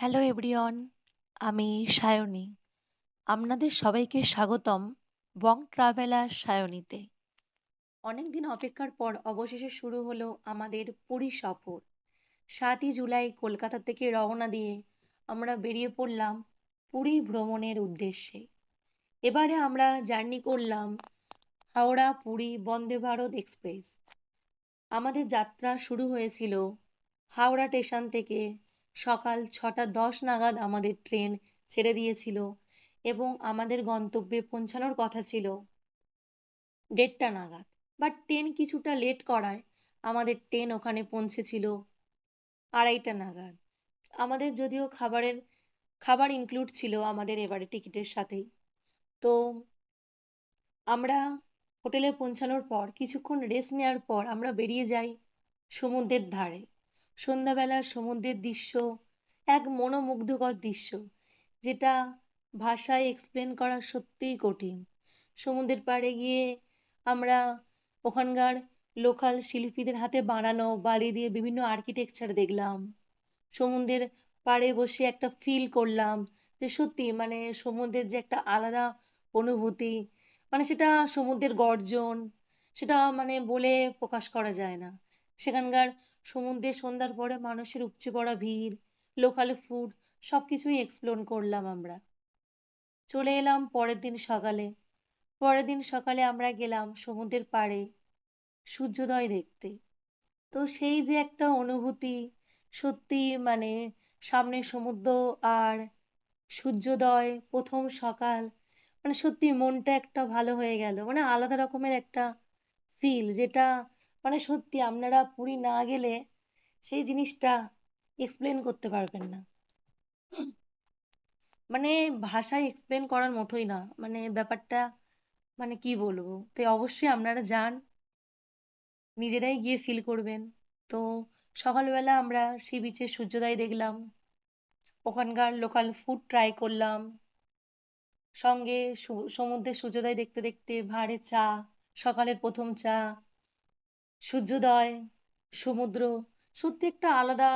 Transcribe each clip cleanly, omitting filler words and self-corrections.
Hello everyone, আমি সায়নী। আপনাদের সবাইকে স্বাগতম বং ট্রাভেলার সায়নীতে। অনেকদিন অপেক্ষার পর অবশেষে শুরু হলো আমাদের পুরী সফর। 7ই জুলাই কলকাতা থেকে রওনা দিয়ে আমরা বেরিয়ে পড়লাম পুরী ভ্রমণের উদ্দেশ্যে। এবারে আমরা জার্নি করলাম হাওড়া পুরী বন্দে ভারত এক্সপ্রেস। আমাদের যাত্রা শুরু হয়েছিল হাওড়া স্টেশন থেকে। সকাল 6টা 10 নাগাদ আমাদের ট্রেন ছেড়ে দিয়েছিল এবং আমাদের গন্তব্যে পৌঁছানোর কথা ছিল 1:30 নাগাদ। বাট ট্রেন কিছুটা লেট করায় আমাদের ট্রেন ওখানে পৌঁছেছিল 2:30 নাগাদ। আমাদের যদিও খাবার ইনক্লুড ছিল আমাদের এবারে টিকিটের সাথেই। তো আমরা হোটেলে পৌঁছানোর পর কিছুক্ষণ রেস্ট নেওয়ার পর আমরা বেরিয়ে যাই সমুদ্রের ধারে। সন্ধ্যাবেলার সমুদ্রের দৃশ্য এক মনোমুগ্ধকর দৃশ্য, যেটা ভাষায় এক্সপ্লেন করা সত্যিই কঠিন। সমুদ্রের পাড়ে গিয়ে আমরা ওখানকার লোকাল শিল্পীদের হাতে বানানো বালি দিয়ে বিভিন্ন আর্কিটেকচার দেখলাম। সমুদ্রের পাড়ে বসে একটা ফিল করলাম যে সত্যি মানে সমুদ্রের যে একটা আলাদা অনুভূতি, মানে সেটা সমুদ্রের গর্জন, সেটা মানে বলে প্রকাশ করা যায় না। সেখানকার সমুদ্রে সন্ধ্যার পরে মানুষের উপচে পড়া ভিড়, লোকাল ফুড, সবকিছুই এক্সপ্লোর করলাম আমরা। চলে এলাম পরের দিন সকালে। পরের দিন সকালে আমরা গেলাম সমুদ্রের পাড়ে সূর্যোদয় দেখতে। তো সেই যে একটা অনুভূতি, সত্যি মানে সামনে সমুদ্র আর সূর্যোদয়, প্রথম সকাল, মানে সত্যি মনটা একটা ভালো হয়ে গেল, মানে আলাদা রকমের একটা ফিল, যেটা মানে সত্যি আপনারা পুরী না গেলে সেই জিনিসটা এক্সপ্লেন করতে পারবেন না। মানে ভাষায় এক্সপ্লেন করার মতোই না, মানে ব্যাপারটা মানে কি বলবো। তাই অবশ্যই আপনারা যান, নিজেরাই গিয়ে ফিল করবেন। তো সকালবেলা আমরা সি বিচে সূর্যোদয় দেখলাম, ওখানকার লোকাল ফুড ট্রাই করলাম, সঙ্গে সমুদ্রের সূর্যোদয় দেখতে দেখতে ভাঁড়ে চা, সকালের প্রথম চা, সূর্যোদয়, সমুদ্র, সত্যি একটা আলাদা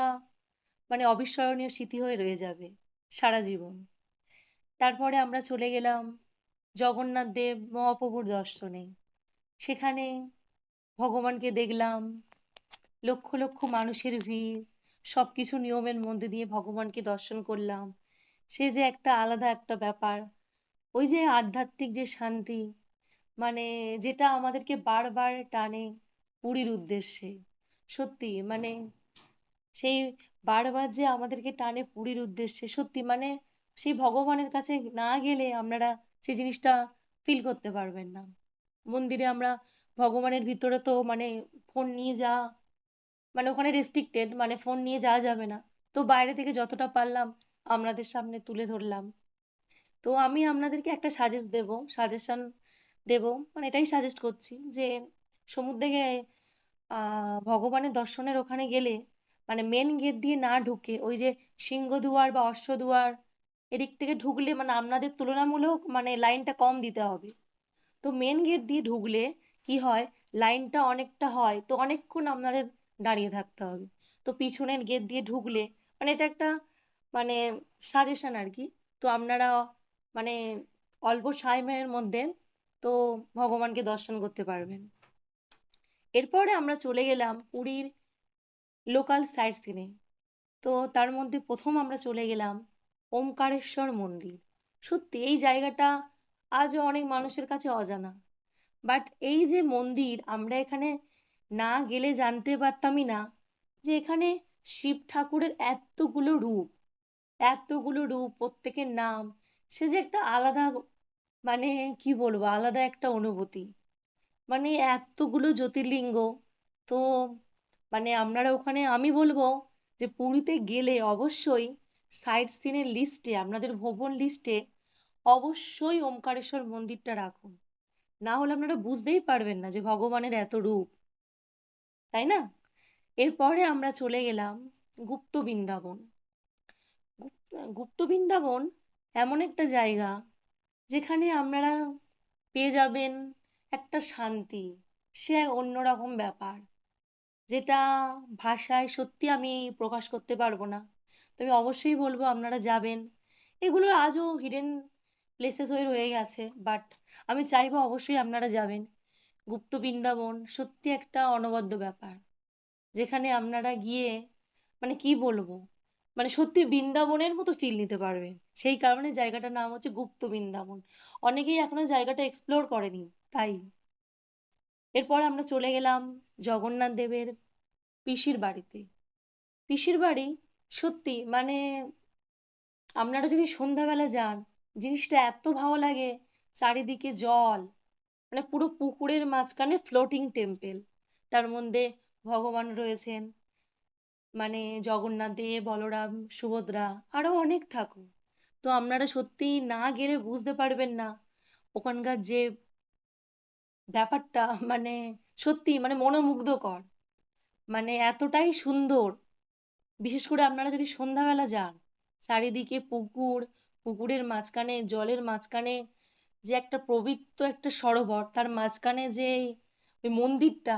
মানে অবিস্মরণীয় স্মৃতি হয়ে রয়ে যাবে সারা জীবন। তারপরে আমরা চলে গেলাম জগন্নাথ দেব মহাপ্রভুর দর্শনে। সেখানে ভগবানকে দেখলাম, লক্ষ লক্ষ মানুষের ভিড়, সবকিছু নিয়মের মধ্যে দিয়ে ভগবানকে দর্শন করলাম। সে যে একটা আলাদা একটা ব্যাপার, ওই যে আধ্যাত্মিক যে শান্তি, মানে যেটা আমাদেরকে বারবার টানে পুরীর উদ্দেশ্যে। সত্যি মানে সেই বারবার যে আমাদেরকে টানে পুরীর উদ্দেশ্যে, সত্যি মানে সেই ভগবানের কাছে না গেলে আপনারা সেই জিনিসটা ফিল করতে পারবেন না। মন্দিরে আমরা ভগবানের ভিতরে তো মানে ফোন নিয়ে যাওয়া, মানে ওখানে রেস্ট্রিক্টেড, মানে ফোন নিয়ে যাওয়া যাবে না। তো বাইরে থেকে যতটা পারলাম আপনাদের সামনে তুলে ধরলাম। তো আমি আপনাদেরকে একটা সাজেশন দেব, মানে এটাই সাজেস্ট করছি যে সমুদ্রে ভগবানের দর্শনের ওখানে গেলে মানে মেন গেট দিয়ে না ঢুকে ওই যে সিংহদুয়ার বা অশ্বদুয়ার এদিক থেকে ঢুকলে মানে আপনাদের তুলনামূলক মানে লাইনটা কম দিতে হবে। তো মেন গেট দিয়ে ঢুকলে কি হয়, লাইনটা অনেকটা হয়, তো অনেকক্ষণ আপনাদের দাঁড়িয়ে থাকতে হবে। তো পিছনের গেট দিয়ে ঢুকলে মানে এটা একটা মানে সাজেশন আর কি। তো আপনারা মানে অল্প সময়ের মধ্যে তো ভগবানকে দর্শন করতে পারবেন। এরপরে আমরা চলে গেলাম পুরীর লোকাল সাইট সিনে। তো তার মধ্যে প্রথম আমরা চলে গেলাম ওমকারেশ্বর মন্দির। সত্যি এই জায়গাটা আজও অনেক মানুষের কাছে অজানা। বাট এই যে মন্দির, আমরা এখানে না গেলে জানতে পারতামই না যে এখানে শিব ঠাকুরের এতগুলো রূপ, প্রত্যেকের নাম, সে যে একটা আলাদা মানে কি বলবো আলাদা একটা অনুভূতি। মানে এতগুলো জ্যোতির্লিঙ্গ। তো মানে আপনারা ওখানে আমি বলবো যে পুরীতে গেলে অবশ্যই সাইট সিনের লিস্টে, আপনাদের ভ্রমণ লিস্টে অবশ্যই ওমকারেশ্বর মন্দিরটা রাখুন। না হলে আপনারা বুঝতেই পারবেন না যে ভগবানের এত রূপ, তাই না? এরপরে আমরা চলে গেলাম গুপ্ত বৃন্দাবন। গুপ্ত বৃন্দাবন এমন একটা জায়গা যেখানে আপনারা পেয়ে যাবেন একটা শান্তি, সে এক অন্যরকম ব্যাপার, যেটা ভাষায় সত্যি আমি প্রকাশ করতে পারবো না। তো আমি অবশ্যই বলবো আপনারা যাবেন। এগুলো আজও হিডেন প্লেসেস হয়ে রয়ে গেছে, বাট আমি চাইবো অবশ্যই আপনারা যাবেন। গুপ্ত বৃন্দাবন সত্যি একটা অনবদ্য ব্যাপার, যেখানে আপনারা গিয়ে মানে কি বলবো, মানে সত্যি বৃন্দাবনের মতো ফিল নিতে পারবেন। সেই কারণে জায়গাটার নাম হচ্ছে গুপ্ত বৃন্দাবন। অনেকেই এখনো জায়গাটা এক্সপ্লোর করেনি, তাই। এরপর আমরা চলে গেলাম জগন্নাথ দেবের পিসির বাড়িতে। পিসির বাড়ি সত্যি মানে আপনারা যদি সন্ধ্যাবেলা যান, জিনিসটা এত ভালো লাগে। চারিদিকে জল, মানে পুরো পুকুরের মাঝখানে ফ্লোটিং টেম্পেল, তার মধ্যে ভগবান রয়েছেন, মানে জগন্নাথ দেব, বলরাম, সুভদ্রা, আরো অনেক ঠাকুর। তো আপনারা সত্যি না গেলে বুঝতে পারবেন না ওখানকার যে ব্যাপারটা, মানে সত্যি মানে মনোমুগ্ধকর, মানে এতটাই সুন্দর। বিশেষ করে আপনারা যদি সন্ধ্যাবেলা যান, চারিদিকে পুকুর, পুকুরের মাঝখানে, জলের মাঝখানে যে একটা পবিত্র একটা সরোবর, তার মাঝখানে যে ওই মন্দিরটা,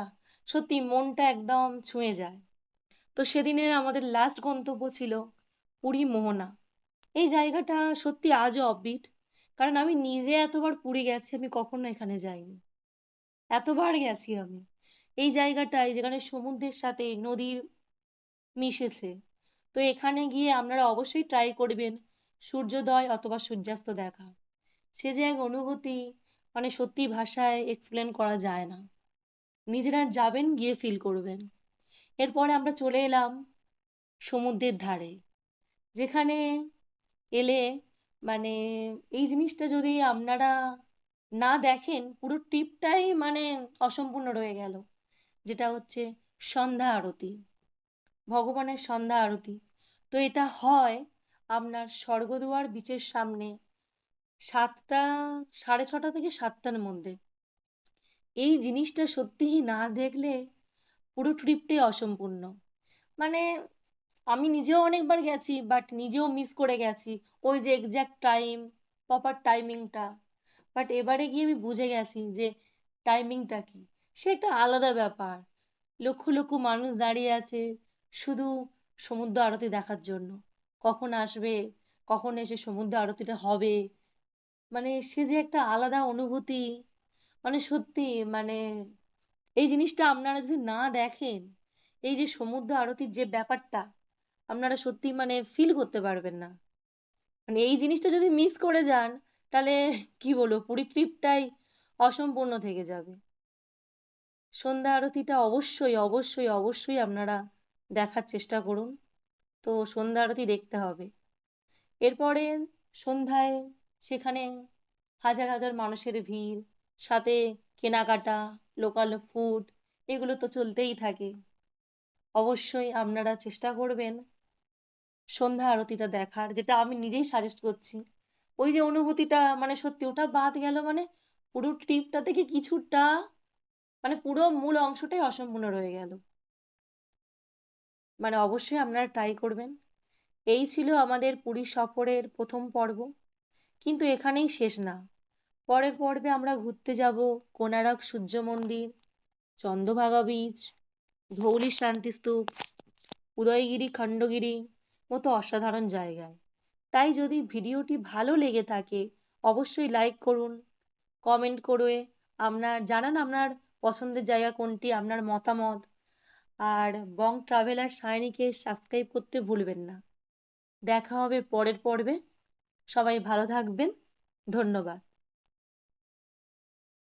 সত্যি মনটা একদম ছুঁয়ে যায়। তো সেদিনের আমাদের লাস্ট গন্তব্য ছিল পুরী মোহনা। এই জায়গাটা সত্যি আজও অফবিট, কারণ আমি নিজে এতবার পুরী গেছি, আমি কখনো এখানে যাইনি। এতবার গেছি আমি এই জায়গাটায়, যেখানে সমুদ্রের সাথে নদীর মিশেছে। তো এখানে গিয়ে আপনারা অবশ্যই ট্রাই করবেন সূর্যোদয় অথবা সূর্যাস্ত দেখা। সে যে এক অনুভূতি, মানে সত্যি ভাষায় এক্সপ্লেন করা যায় না। নিজেরা যাবেন, গিয়ে ফিল করবেন। এরপরে আমরা চলে এলাম সমুদ্রের ধারে, যেখানে এলে মানে এই জিনিসটা যদি আপনারা না দেখেন, পুরো ট্রিপটাই মানে অসম্পূর্ণ রয়ে গেল। যেটা হচ্ছে সন্ধ্যা আরতি, ভগবানের সন্ধ্যা আরতি। তো এটা হয় আপনার স্বর্গদুয়ার বিচের সামনে 7টা, 6:30 থেকে 7টার মধ্যে। এই জিনিসটা সত্যিই না দেখলে পুরো ট্রিপটাই অসম্পূর্ণ। মানে আমি নিজেও অনেকবার গেছি, বাট নিজেও মিস করে গেছি ওই যে এক্সাক্ট টাইম, প্রপার টাইমিংটা। বাট এবারে গিয়ে আমি বুঝে গেছি যে টাইমিংটা কি। সে একটা আলাদা ব্যাপার। লক্ষ লক্ষ মানুষ দাঁড়িয়ে আছে শুধু সমুদ্র আরতি দেখার জন্য। কখন আসবে, কখন এসে সমুদ্র আরতিটা হবে, মানে সে যে একটা আলাদা অনুভূতি। মানে সত্যি মানে এই জিনিসটা আপনারা যদি না দেখেন, এই যে সমুদ্র আরতির যে ব্যাপারটা, আপনারা সত্যি মানে ফিল করতে পারবেন না। মানে এই জিনিসটা যদি মিস করে যান, তাহলে কি বলবো, পুরী ট্রিপটাই অসম্পূর্ণ থেকে যাবে। সন্ধ্যা আরতিটা অবশ্যই অবশ্যই অবশ্যই আপনারা দেখার চেষ্টা করুন। তো সন্ধ্যা আরতি দেখতে হবে। এরপরে সন্ধ্যায় সেখানে হাজার হাজার মানুষের ভিড়, সাথে কেনাকাটা, লোকাল ফুড, এগুলো তো চলতেই থাকে। অবশ্যই আপনারা চেষ্টা করবেন সন্ধ্যা আরতিটা দেখার, যেটা আমি নিজেই সাজেস্ট করছি। ওই যে অনুভূতিটা, মানে সত্যি ওটা বাদ গেল মানে পুরো ট্রিপটা থেকে কিছুটা, মানে পুরো মূল অংশটাই অসম্পূর্ণ রয়ে গেল। মানে অবশ্যই আপনারা ট্রাই করবেন। এই ছিল আমাদের পুরী সফরের প্রথম পর্ব, কিন্তু এখানেই শেষ না। পরের পর্বে আমরা ঘুরতে যাব কোনারক সূর্য মন্দির, চন্দ্রভাগা বিচ, ধৌলি শান্তিস্তূপ, উদয়গিরি খণ্ডগিরি মতো অসাধারণ জায়গায়। তাই যদি ভিডিওটি ভালো লেগে থাকে, অবশ্যই লাইক করুন, কমেন্ট করে আপনার জানান আপনার পছন্দের জায়গা কোনটি, আপনার মতামত। আর বং ট্রাভেলার সায়নীকে সাবস্ক্রাইব করতে ভুলবেন না। দেখা হবে পরের পর্বে। সবাই ভালো থাকবেন। ধন্যবাদ।